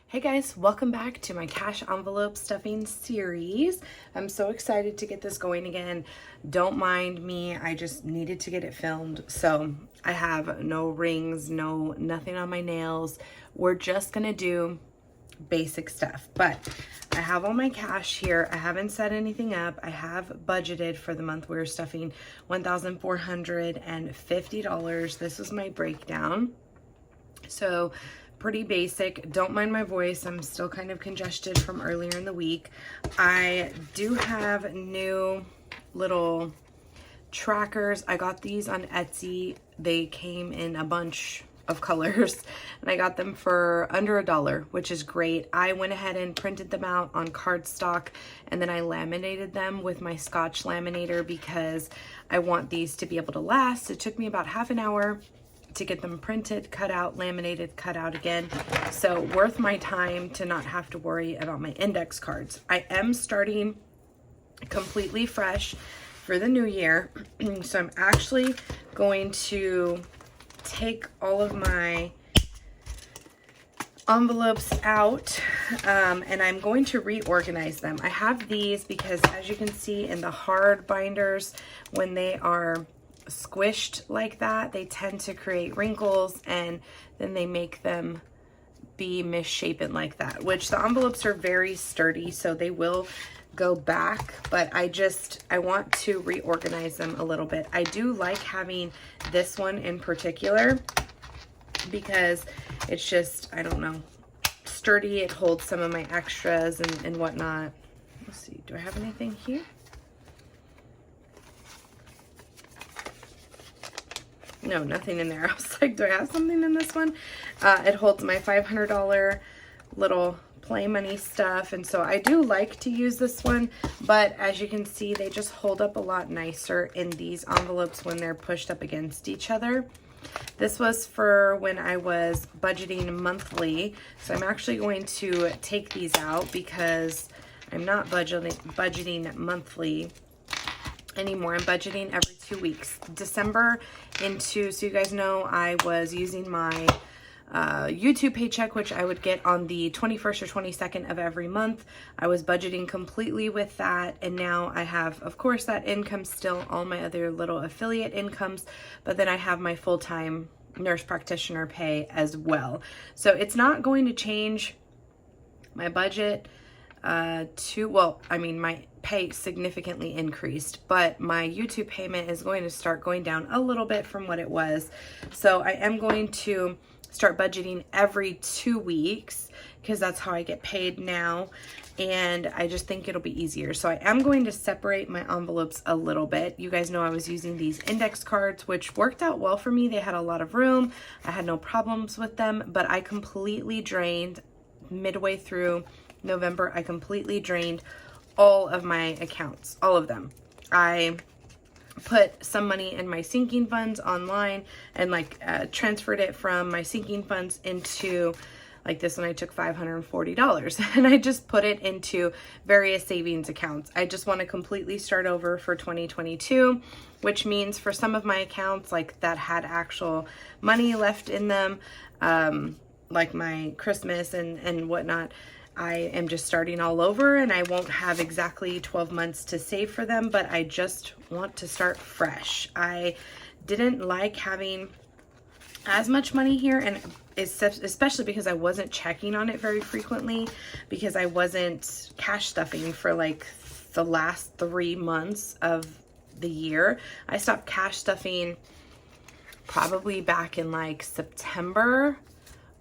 Hey guys, welcome back to my cash envelope stuffing series. I'm so excited to get this going again. Don't mind me, I just needed to get it filmed. So I have no rings, nothing on my nails. We're just gonna do basic stuff, but I have all my cash here. I haven't set anything up. I have budgeted for the month we're stuffing $1,450. This is my breakdown. So pretty basic. Don't mind my voice. I'm still kind of congested from earlier in the week. I do have new little trackers. I got these on Etsy. They came in a bunch of colors and I got them for under $1, which is great. I went ahead and printed them out on cardstock and then I laminated them with my Scotch laminator because I want these to be able to last. It took me about half an hour to get them printed, cut out, laminated, cut out again. So worth my time to not have to worry about my index cards. I am starting completely fresh for the new year. So I'm actually going to take all of my envelopes out and I'm going to reorganize them. I have these because as you can see in the hard binders, when they are squished like that, they tend to create wrinkles and then they make them be misshapen like that, which the envelopes are very sturdy, so they will go back, but I want to reorganize them a little bit. I do like having this one in particular because it's just, I don't know, sturdy. It holds some of my extras and whatnot. Let's see, do I have anything here? No, nothing in there. I was like, do I have something in this one? It holds my $500 little play money stuff. And so I do like to use this one, but as you can see, they just hold up a lot nicer in these envelopes when they're pushed up against each other. This was for when I was budgeting monthly. So I'm actually going to take these out because I'm not budgeting monthly anymore. I'm budgeting every 2 weeks. December into, so you guys know, I was using my YouTube paycheck, which I would get on the 21st or 22nd of every month. I was budgeting completely with that, and now I have, of course, that income still, all my other little affiliate incomes, but then I have my full-time nurse practitioner pay as well. So it's not going to change my budget my pay significantly increased, but my YouTube payment is going to start going down a little bit from what it was. So I am going to start budgeting every 2 weeks because that's how I get paid now. And I just think it'll be easier. So I am going to separate my envelopes a little bit. You guys know I was using these index cards, which worked out well for me. They had a lot of room. I had no problems with them, but I completely drained midway through November. I completely drained all of my accounts, all of them. I put some money in my sinking funds online and transferred it from my sinking funds into like this one. I took $540 and I just put it into various savings accounts. I just want to completely start over for 2022, which means for some of my accounts like that had actual money left in them, like my Christmas and whatnot, I am just starting all over and I won't have exactly 12 months to save for them, but I just want to start fresh. I didn't like having as much money here, and especially because I wasn't checking on it very frequently because I wasn't cash stuffing for like the last 3 months of the year. I stopped cash stuffing probably back in like September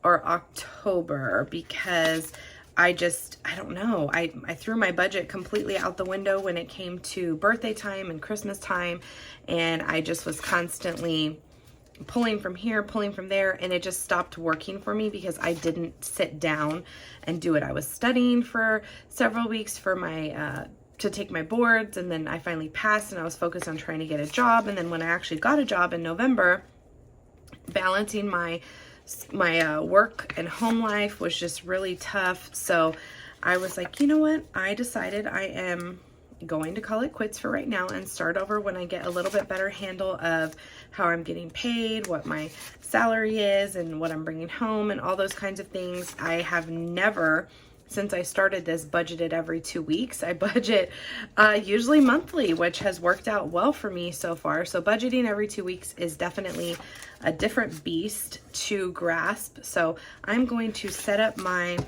or October because I don't know. I threw my budget completely out the window when it came to birthday time and Christmas time. And I just was constantly pulling from here, pulling from there. And it just stopped working for me because I didn't sit down and do it. I was studying for several weeks for my, to take my boards. And then I finally passed and I was focused on trying to get a job. And then when I actually got a job in November, balancing my work and home life was just really tough. So I was like, you know what? I decided I am going to call it quits for right now and start over when I get a little bit better handle of how I'm getting paid, what my salary is, and what I'm bringing home, and all those kinds of things. I have never, since I started this, budgeted every 2 weeks. I budget usually monthly, which has worked out well for me so far. So budgeting every 2 weeks is definitely a different beast to grasp. So I'm going to set up my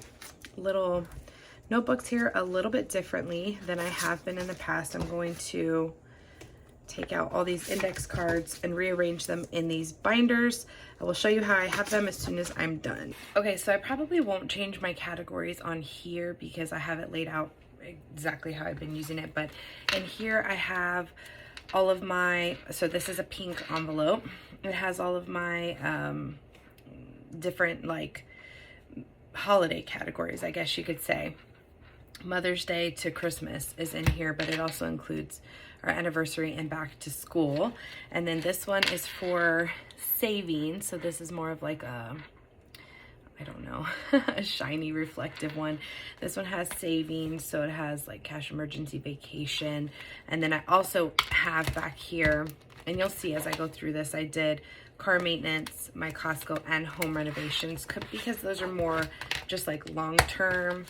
little notebooks here a little bit differently than I have been in the past. I'm going to take out all these index cards and rearrange them in these binders. I will show you how I have them as soon as I'm done. Okay, so I probably won't change my categories on here because I have it laid out exactly how I've been using it. But in here I have all of my, so this is a pink envelope. It has all of my different like holiday categories, I guess you could say. Mother's Day to Christmas is in here, but it also includes our anniversary and back to school. And then this one is for savings. So this is more of like a, I don't know, a shiny reflective one. This one has savings. So it has like cash emergency vacation. And then I also have back here, and you'll see as I go through this, I did car maintenance, my Costco, and home renovations because those are more just like long-term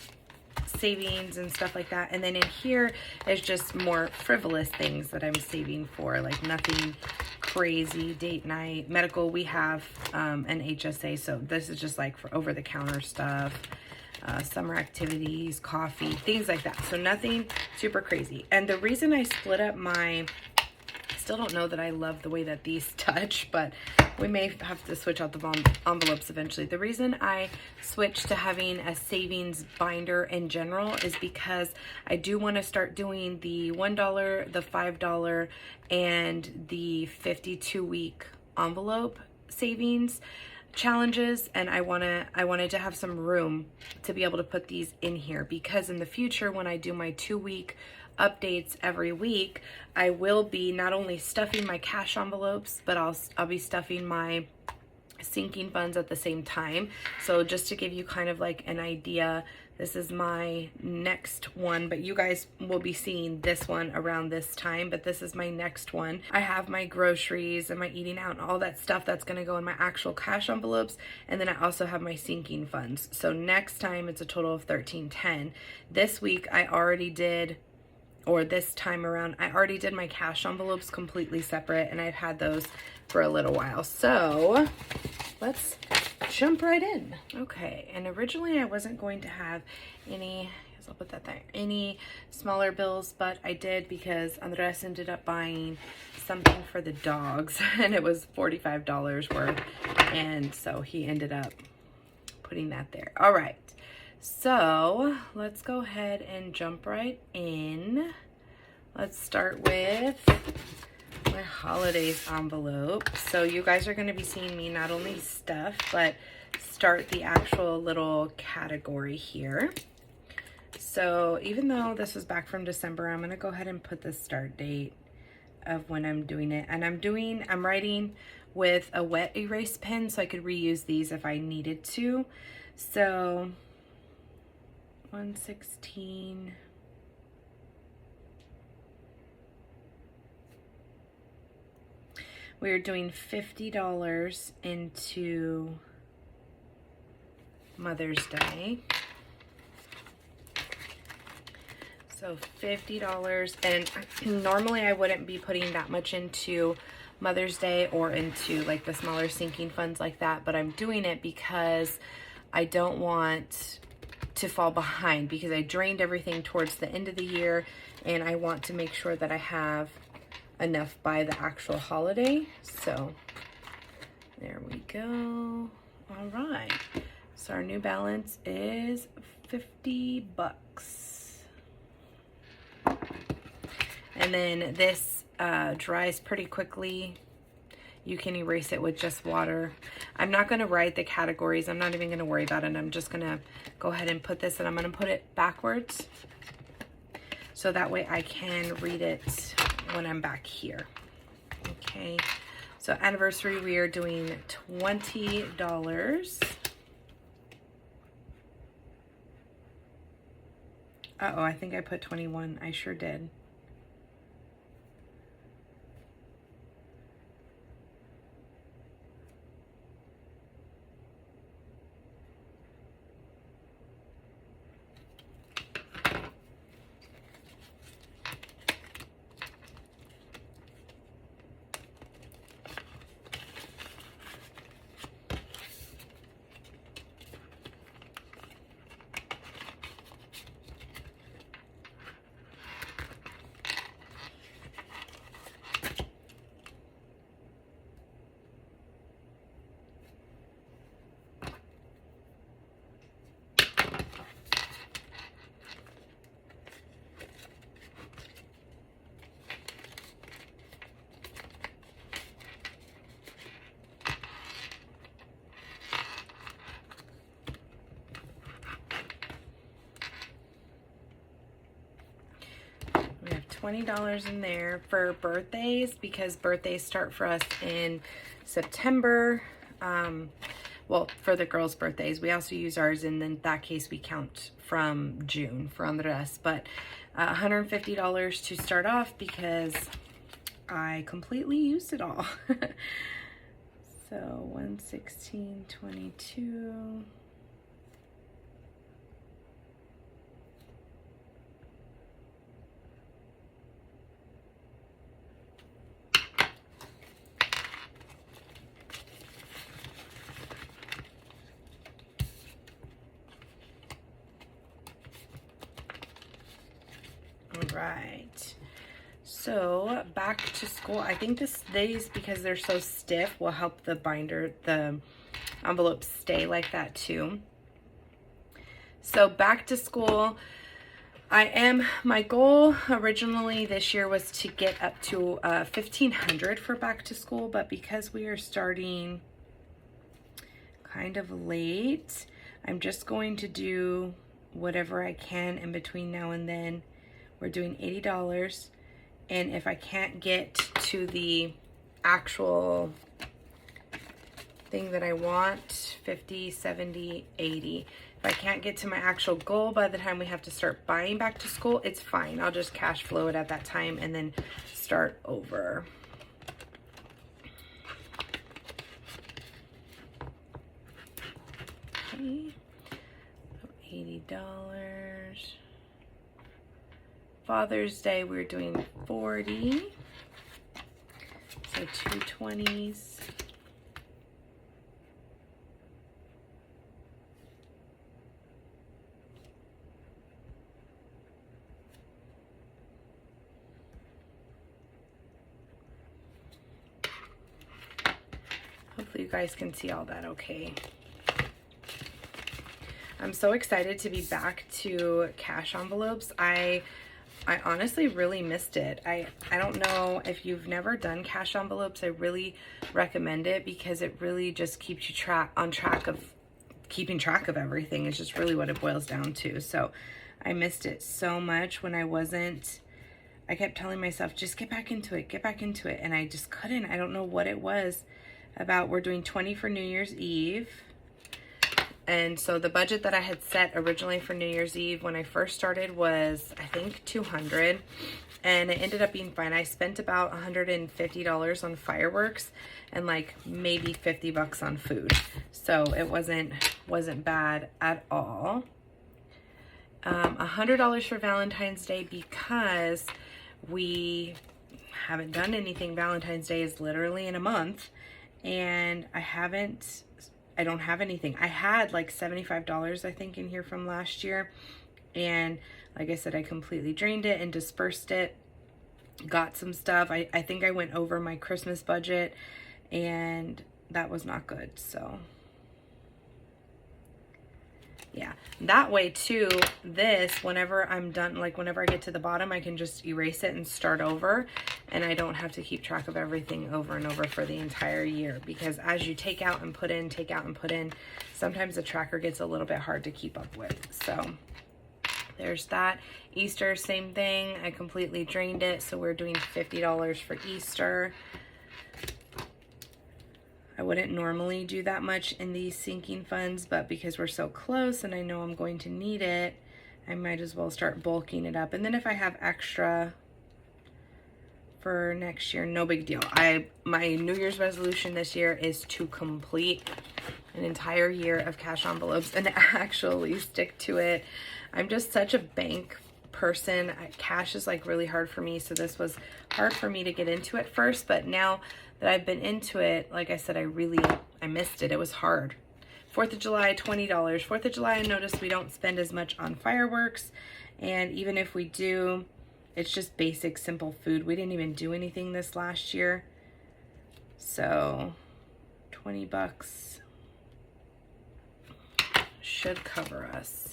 savings and stuff like that. And then in here is just more frivolous things that I'm saving for, like nothing crazy. Date night, medical, we have an HSA, so this is just like for over-the-counter stuff, summer activities, coffee, things like that. So nothing super crazy. And the reason I split up my, still don't know that I love the way that these touch, but we may have to switch out the envelopes eventually. The reason I switched to having a savings binder in general is because I do want to start doing the $1, the $5, and the 52-week envelope savings challenges, and I wanted to have some room to be able to put these in here, because in the future when I do my 2-week updates every week, I will be not only stuffing my cash envelopes, but I'll be stuffing my sinking funds at the same time. So just to give you kind of like an idea, this is my next one, but you guys will be seeing this one around this time, but this is my next one. I have my groceries and my eating out and all that stuff that's going to go in my actual cash envelopes, and then I also have my sinking funds. So next time it's a total of $13.10. This week I already did, or this time around, I already did my cash envelopes completely separate, and I've had those for a little while. So let's jump right in. Okay, and originally I wasn't going to have any, I'll put that there, any smaller bills, but I did because Andres ended up buying something for the dogs, and it was $45 worth, and so he ended up putting that there. All right. So let's go ahead and jump right in. Let's start with my holidays envelope. So you guys are going to be seeing me not only stuff, but start the actual little category here. So even though this was back from December, I'm going to go ahead and put the start date of when I'm doing it. And I'm writing with a wet erase pen so I could reuse these if I needed to. So 116. We are doing $50 into Mother's Day. So $50, and normally I wouldn't be putting that much into Mother's Day or into like the smaller sinking funds like that, but I'm doing it because I don't want to fall behind, because I drained everything towards the end of the year, and I want to make sure that I have enough by the actual holiday. So there we go. All right, so our new balance is $50. And then this dries pretty quickly. You can erase it with just water. I'm not going to write the categories. I'm not even going to worry about it. I'm just going to go ahead and put this, and I'm going to put it backwards so that way I can read it when I'm back here. Okay, so anniversary, we are doing $20. Uh-oh, I think I put 21. I sure did. $20 in there for birthdays, because birthdays start for us in September. Well, for the girls' birthdays. We also use ours, and in that case we count from June for Andres. But $150 to start off because I completely used it all. So 116.22. Right, so back to school. I think these, because they're so stiff, will help the binder, the envelopes stay like that too. So back to school, my goal originally this year was to get up to 1,500 for back to school, but because we are starting kind of late, I'm just going to do whatever I can in between now and then. We're doing $80, and if I can't get to the actual thing that I want, 50, 70, 80. If I can't get to my actual goal by the time we have to start buying back to school, it's fine. I'll just cash flow it at that time and then start over. Okay, $80. Father's Day, we're doing 40. So 2 20s. Hopefully you guys can see all that okay. I'm so excited to be back to cash envelopes. I honestly really missed it. I don't know if you've never done cash envelopes. I really recommend it because it really just keeps you keeping track of everything. It's just really what it boils down to. So I missed it so much when I kept telling myself, just get back into it, get back into it. And I just couldn't. I don't know what it was about. We're doing 20 for New Year's Eve. And so the budget that I had set originally for New Year's Eve when I first started was, I think, 200, and it ended up being fine. I spent about $150 on fireworks and like maybe 50 bucks on food. So it wasn't bad at all. $100 for Valentine's Day because we haven't done anything. Valentine's Day is literally in a month, and I don't have anything. I had like $75, I think, in here from last year. And like I said, I completely drained it and dispersed it. Got some stuff. I think I went over my Christmas budget, and that was not good. So yeah, that way too, whenever I'm done, like whenever I get to the bottom, I can just erase it and start over, and I don't have to keep track of everything over and over for the entire year, because as you take out and put in, sometimes the tracker gets a little bit hard to keep up with. So there's that. Easter, same thing. I completely drained it, so we're doing $50 for Easter. I wouldn't normally do that much in these sinking funds, but because we're so close and I know I'm going to need it, I might as well start bulking it up. And then if I have extra for next year, no big deal. My New Year's resolution this year is to complete an entire year of cash envelopes and actually stick to it. I'm just such a bank person. Cash is like really hard for me, so this was hard for me to get into it first, but now that I've been into it, like I said, I missed it. It was hard. 4th of July, $20. 4th of July, I noticed we don't spend as much on fireworks, and even if we do, it's just basic, simple food. We didn't even do anything this last year, so 20 bucks should cover us.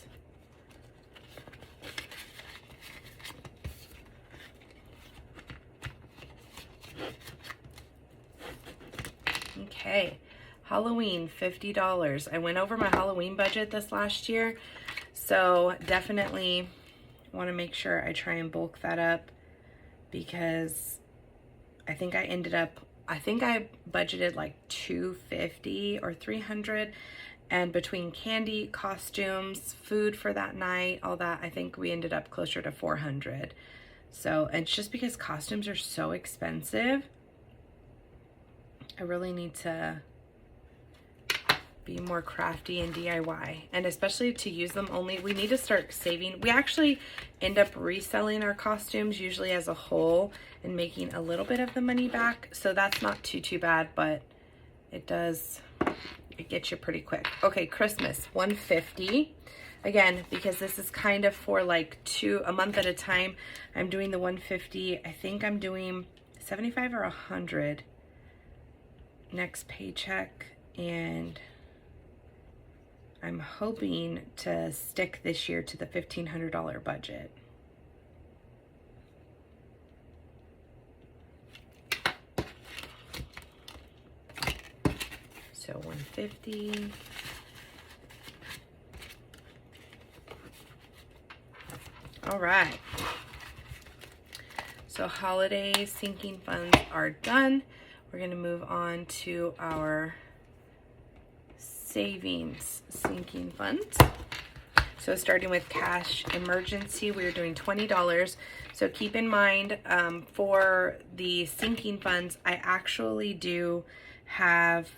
Okay, Halloween, $50. I went over my Halloween budget this last year, so definitely want to make sure I try and bulk that up. because I think I budgeted like $250 or $300, and between candy, costumes, food for that night, all that, I think we ended up closer to $400. So it's just because costumes are so expensive. I really need to be more crafty and DIY, and especially to use them only. We need to start saving. We actually end up reselling our costumes usually as a whole and making a little bit of the money back. So that's not too bad, but it gets you pretty quick. Okay, Christmas, $150. Again, because this is kind of for like a month at a time, I'm doing the $150. I think I'm doing $75 or $100 next paycheck, and I'm hoping to stick this year to the $1,500 budget. So $150. All right. So holiday sinking funds are done. We're going to move on to our savings sinking funds. So starting with cash emergency, we are doing $20. So keep in mind, for the sinking funds, I actually do have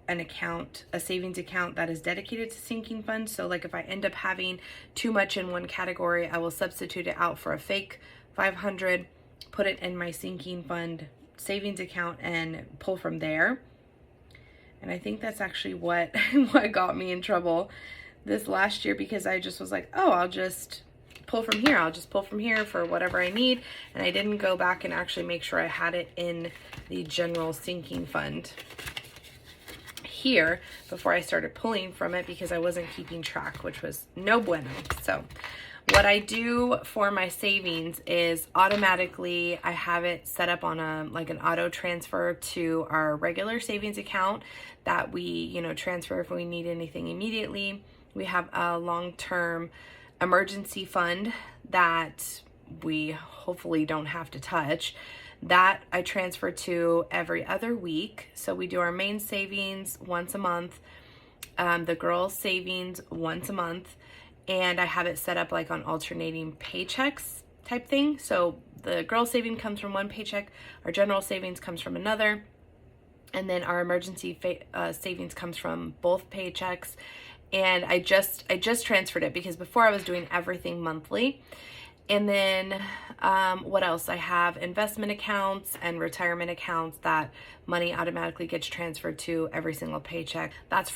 an account, a savings account that is dedicated to sinking funds. So like if I end up having too much in one category, I will substitute it out for a fake 500, put it in my sinking fund savings account and pull from there. And I think that's actually what got me in trouble this last year, because I just was like, oh, I'll just pull from here. I'll just pull from here for whatever I need. And I didn't go back and actually make sure I had it in the general sinking fund here before I started pulling from it, because I wasn't keeping track, which was no bueno. So what I do for my savings is automatically I have it set up on an auto transfer to our regular savings account that we, transfer if we need anything immediately. We have a long-term emergency fund that we hopefully don't have to touch. That I transfer to every other week. So we do our main savings once a month, the girls' savings once a month, and I have it set up like on alternating paychecks type thing. So the girls' saving comes from one paycheck, our general savings comes from another, and then our emergency savings comes from both paychecks. And I just transferred it because before I was doing everything monthly. And then what else? I have investment accounts and retirement accounts that money automatically gets transferred to every single paycheck. That's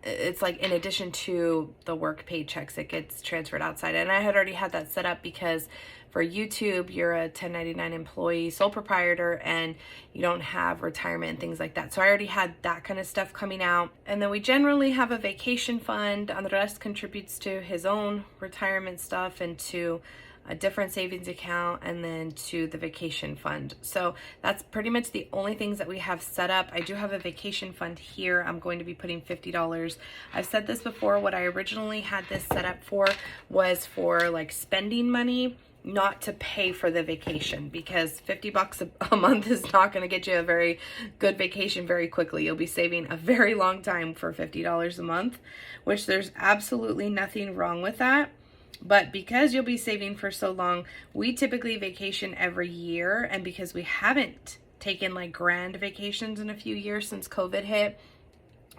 it's like in addition to the work paychecks, it gets transferred outside. And I had already had that set up because for YouTube, you're a 1099 employee, sole proprietor, and you don't have retirement and things like that. So I already had that kind of stuff coming out. And then we generally have a vacation fund. Andres contributes to his own retirement stuff and to a different savings account, and then to the vacation fund. So that's pretty much the only things that we have set up. I do have a vacation fund here. I'm going to be putting $50. I've said this before. What I originally had this set up for was for like spending money, not to pay for the vacation, because $50 a month is not going to get you a very good vacation very quickly. You'll be saving a very long time for $50 a month, which there's absolutely nothing wrong with that. But because you'll be saving for so long, we typically vacation every year. And because we haven't taken like grand vacations in a few years since COVID hit,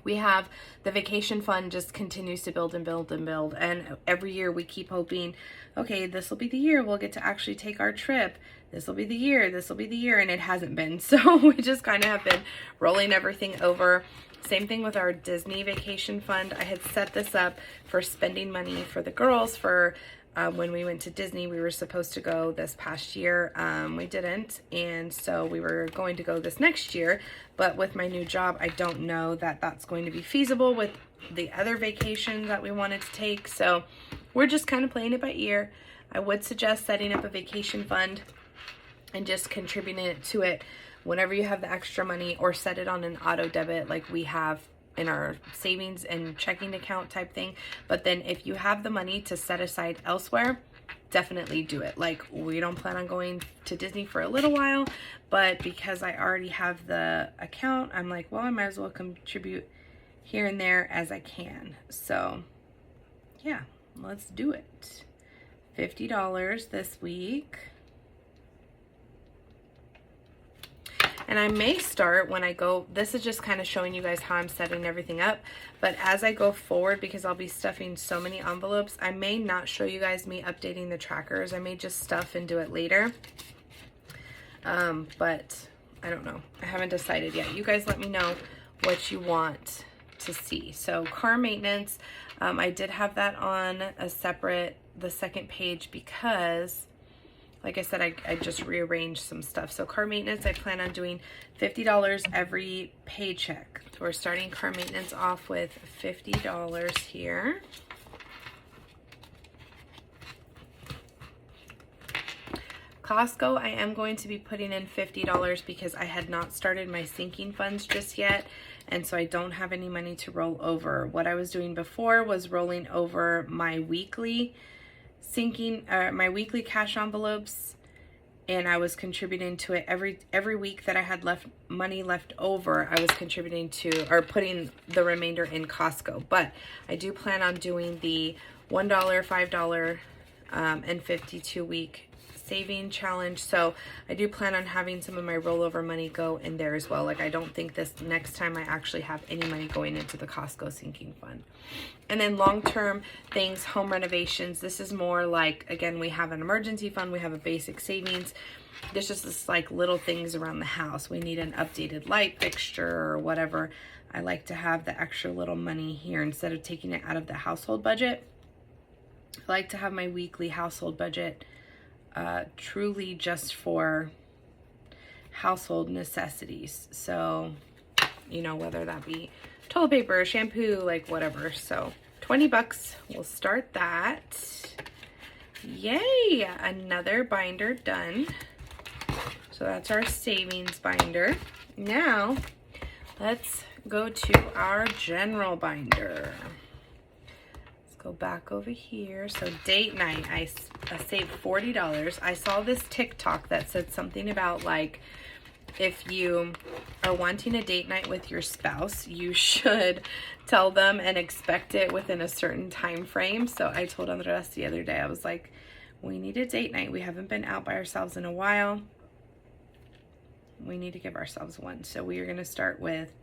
we have the vacation fund just continues to build and build and build. And every year we keep hoping, okay, this will be the year we'll get to actually take our trip. This will be the year, this will be the year. And it hasn't been. So we just kind of have been rolling everything over. Same thing with our Disney vacation fund. I had set this up for spending money for the girls for when we went to Disney. We were supposed to go this past year. We didn't. And so we were going to go this next year. But with my new job, I don't know that that's going to be feasible with the other vacation that we wanted to take. So we're just kind of playing it by ear. I would suggest setting up a vacation fund and just contributing to it whenever you have the extra money, or set it on an auto debit like we have in our savings and checking account type thing. But then if you have the money to set aside elsewhere, definitely do it. Like, we don't plan on going to Disney for a little while, but because I already have the account, I'm like, well, I might as well contribute here and there as I can. So yeah, let's do it. $50 this week. And I may start when I go, this is just kind of showing you guys how I'm setting everything up. But as I go forward, because I'll be stuffing so many envelopes, I may not show you guys me updating the trackers. I may just stuff and do it later. But I don't know. I haven't decided yet. You guys let me know what you want to see. So car maintenance, I did have that on a separate, the second page, because like I said, I just rearranged some stuff. So car maintenance, I plan on doing $50 every paycheck. So we're starting car maintenance off with $50 here. Costco, I am going to be putting in $50 because I had not started my sinking funds just yet. And so I don't have any money to roll over. What I was doing before was rolling over my weekly my weekly cash envelopes, and I was contributing to it every week that I had money left over. I was contributing to, or putting the remainder in Costco. But I do plan on doing the $1, $5, and 52-week saving challenge. So I do plan on having some of my rollover money go in there as well. Like, I don't think this next time I actually have any money going into the Costco sinking fund. And then long-term things, home renovations. This is more like, again, we have an emergency fund, we have a basic savings. There's just this like little things around the house. We need an updated light fixture or whatever. I like to have the extra little money here instead of taking it out of the household budget. I like to have my weekly household budget truly just for household necessities. So, you know, whether that be toilet paper, shampoo, like whatever. So $20, we'll start that. Yay, another binder done. So that's our savings binder. Now let's go to our general binder. Go back over here. So date night, I saved $40. I saw this TikTok that said something about like, if you are wanting a date night with your spouse, you should tell them and expect it within a certain time frame. So I told Andres the other day, I was like, we need a date night. We haven't been out by ourselves in a while. We need to give ourselves one. So we are going to start with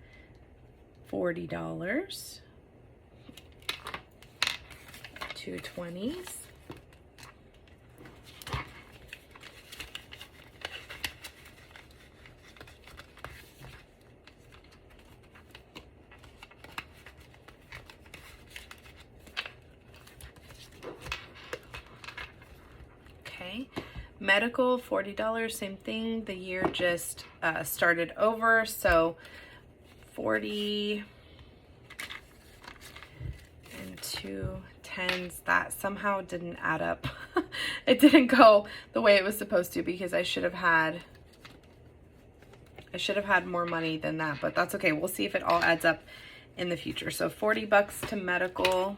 $40. 2 20s. Okay, medical, $40, same thing. The year just started over, so 40 and 2 10s. That somehow didn't add up. It didn't go the way it was supposed to, because I should have had more money than that, but that's okay. We'll see if it all adds up in the future. So $40 to medical.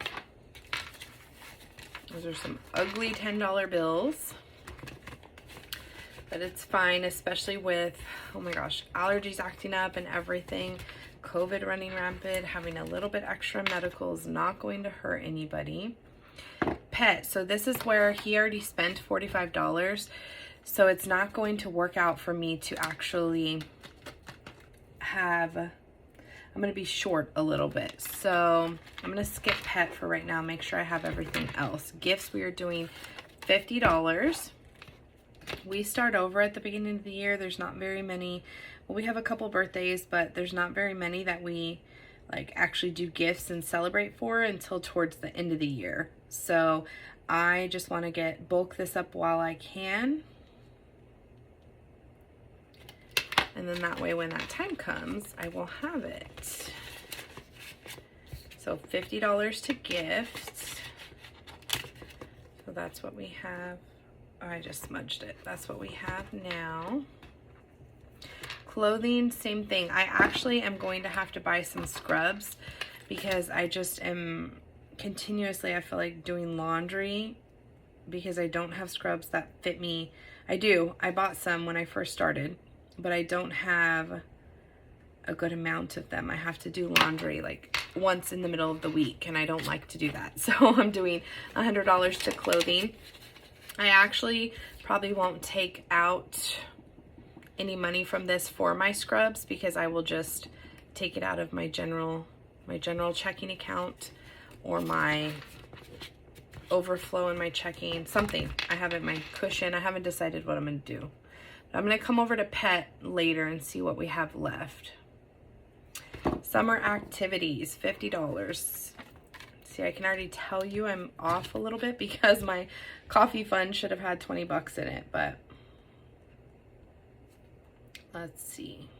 Those are some ugly $10 bills, but it's fine, especially with, oh my gosh, allergies acting up and everything. COVID running rampant, having a little bit extra medical is not going to hurt anybody. Pet, so this is where he already spent $45, so it's not going to work out for me to actually have, I'm going to be short a little bit. So I'm going to skip pet for right now, make sure I have everything else. Gifts, we are doing $50. We start over at the beginning of the year. There's not very many. Well, we have a couple birthdays, but there's not very many that we like actually do gifts and celebrate for until towards the end of the year. So I just want to bulk this up while I can. And then that way when that time comes, I will have it. So $50 to gifts. So that's what we have. Oh, I just smudged it. That's what we have now. Clothing, same thing. I actually am going to have to buy some scrubs because I just am continuously, I feel like, doing laundry because I don't have scrubs that fit me. I do. I bought some when I first started, but I don't have a good amount of them. I have to do laundry like once in the middle of the week, and I don't like to do that. So I'm doing $100 to clothing. I actually probably won't take out any money from this for my scrubs, because I will just take it out of my general checking account, or my overflow in my checking, something I have in my cushion. I haven't decided what I'm gonna do. I'm gonna come over to Pet later and see what we have left. Summer activities, $50. See, I can already tell you I'm off a little bit because my coffee fund should have had 20 bucks in it, but let's see.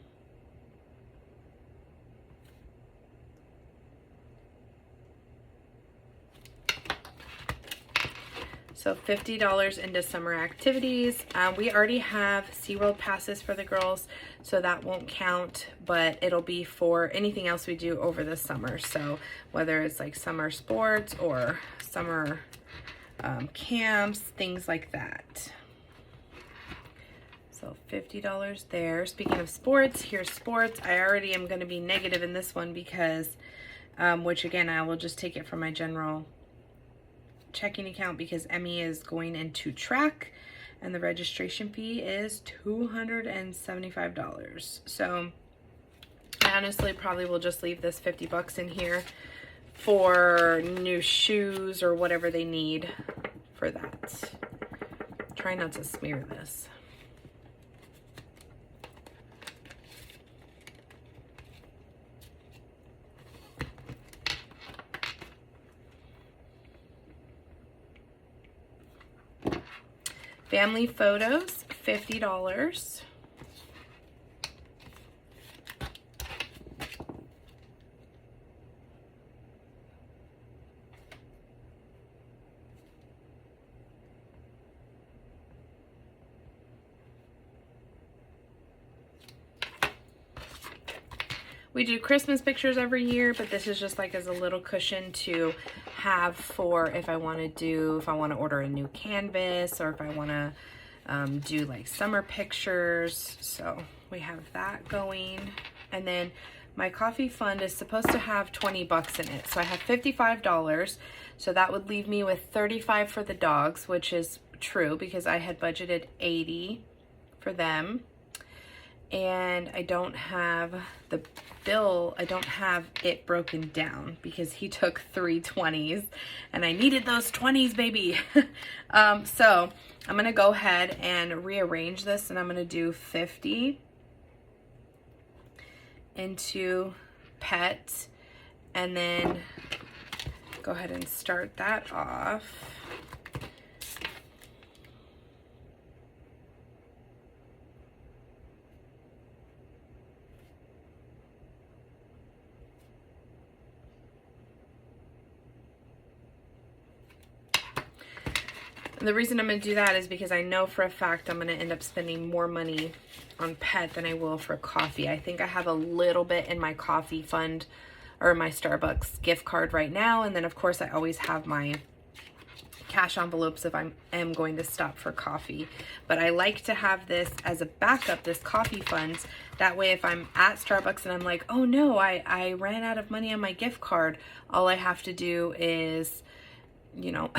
So $50 into summer activities. We already have SeaWorld passes for the girls, so that won't count, but it'll be for anything else we do over the summer. So whether it's like summer sports or summer camps, things like that. So $50 there. Speaking of sports, here's sports. I already am going to be negative in this one because, which again, I will just take it from my general checking account, because Emmy is going into track and the registration fee is $275. So I honestly probably will just leave this 50 bucks in here for new shoes or whatever they need for that. Try not to smear this. Family photos, $50. We do Christmas pictures every year, but this is just like as a little cushion to have for if I want to order a new canvas, or if I want to do like summer pictures. So we have that going. And then my coffee fund is supposed to have 20 bucks in it. So I have $55. So that would leave me with 35 for the dogs, which is true because I had budgeted 80 for them. And I don't have the bill, I don't have it broken down because he took 3 20s and I needed those 20s, baby. So I'm gonna go ahead and rearrange this, and I'm gonna do 50 into Pet, and then go ahead and start that off. The reason I'm going to do that is because I know for a fact I'm going to end up spending more money on Pet than I will for coffee. I think I have a little bit in my coffee fund or my Starbucks gift card right now. And then of course I always have my cash envelopes if I am going to stop for coffee. But I like to have this as a backup, this coffee funds. That way if I'm at Starbucks and I'm like, oh no, I ran out of money on my gift card, all I have to do is, you know,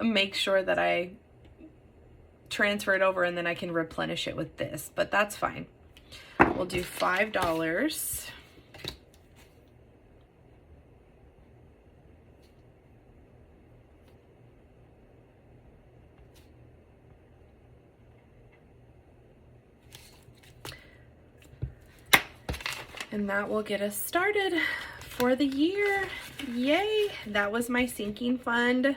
make sure that I transfer it over and then I can replenish it with this, but that's fine. We'll do $5. And that will get us started for the year. Yay! That was my sinking fund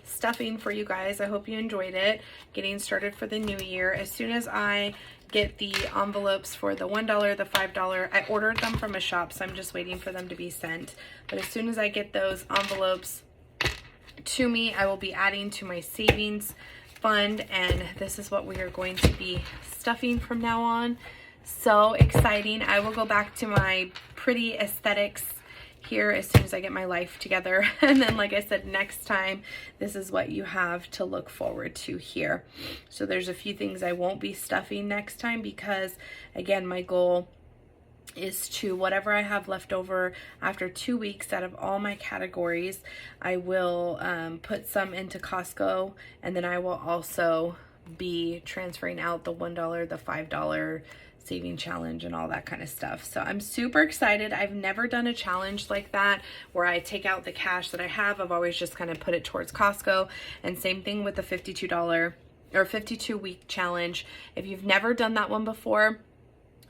stuffing for you guys. I hope you enjoyed it. Getting started for the new year. As soon as I get the envelopes for the $1, the $5, I ordered them from a shop, so I'm just waiting for them to be sent. But as soon as I get those envelopes to me, I will be adding to my savings fund, and this is what we are going to be stuffing from now on. So exciting. I will go back to my pretty aesthetics here as soon as I get my life together. And then, like I said, next time, this is what you have to look forward to here. So there's a few things I won't be stuffing next time because, again, my goal is to, whatever I have left over after 2 weeks out of all my categories, I will put some into Costco, and then I will also be transferring out the $1, the $5 saving challenge and all that kind of stuff. So I'm super excited. I've never done a challenge like that where I take out the cash that I have. I've always just kind of put it towards Costco. And same thing with the $52 or 52-week challenge. If you've never done that one before,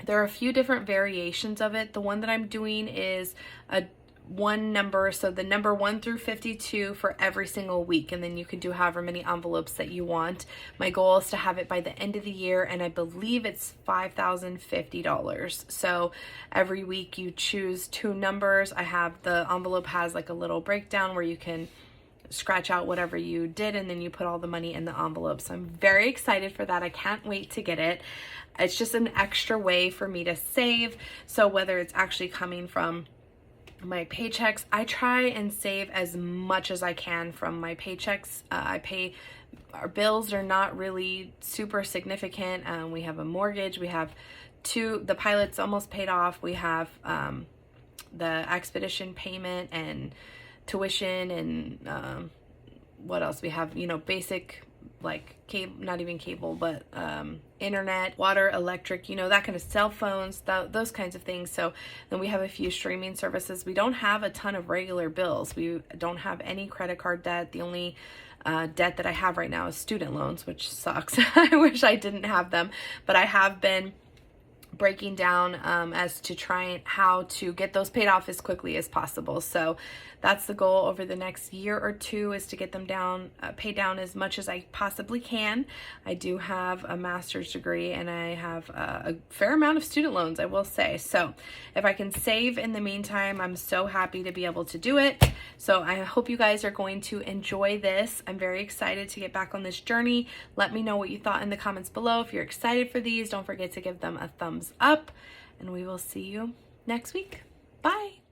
there are a few different variations of it. The one that I'm doing is a one number, so the number 1 through 52 for every single week, and then you can do however many envelopes that you want. My goal is to have it by the end of the year, and I believe it's $5,050. So every week you choose 2 numbers. The envelope has like a little breakdown where you can scratch out whatever you did, and then you put all the money in the envelope. So I'm very excited for that. I can't wait to get it. It's just an extra way for me to save. So whether it's actually coming from my paychecks, I try and save as much as I can from my paychecks. Our bills are not really super significant. We have a mortgage, we have the pilot's almost paid off, we have the expedition payment and tuition, and what else we have, basic, like cable, not even cable, but internet, water, electric, that kind of, cell phones, those kinds of things. So then we have a few streaming services. We don't have a ton of regular bills. We don't have any credit card debt. The only debt that I have right now is student loans, which sucks. I wish I didn't have them, but I have been breaking down as to try how to get those paid off as quickly as possible. So that's the goal over the next year or two, is to get them down, paid down as much as I possibly can. I do have a master's degree, and I have a fair amount of student loans, I will say. So if I can save in the meantime, I'm so happy to be able to do it. So I hope you guys are going to enjoy this. I'm very excited to get back on this journey. Let me know what you thought in the comments below. If you're excited for these, don't forget to give them a thumbs up, and we will see you next week. Bye.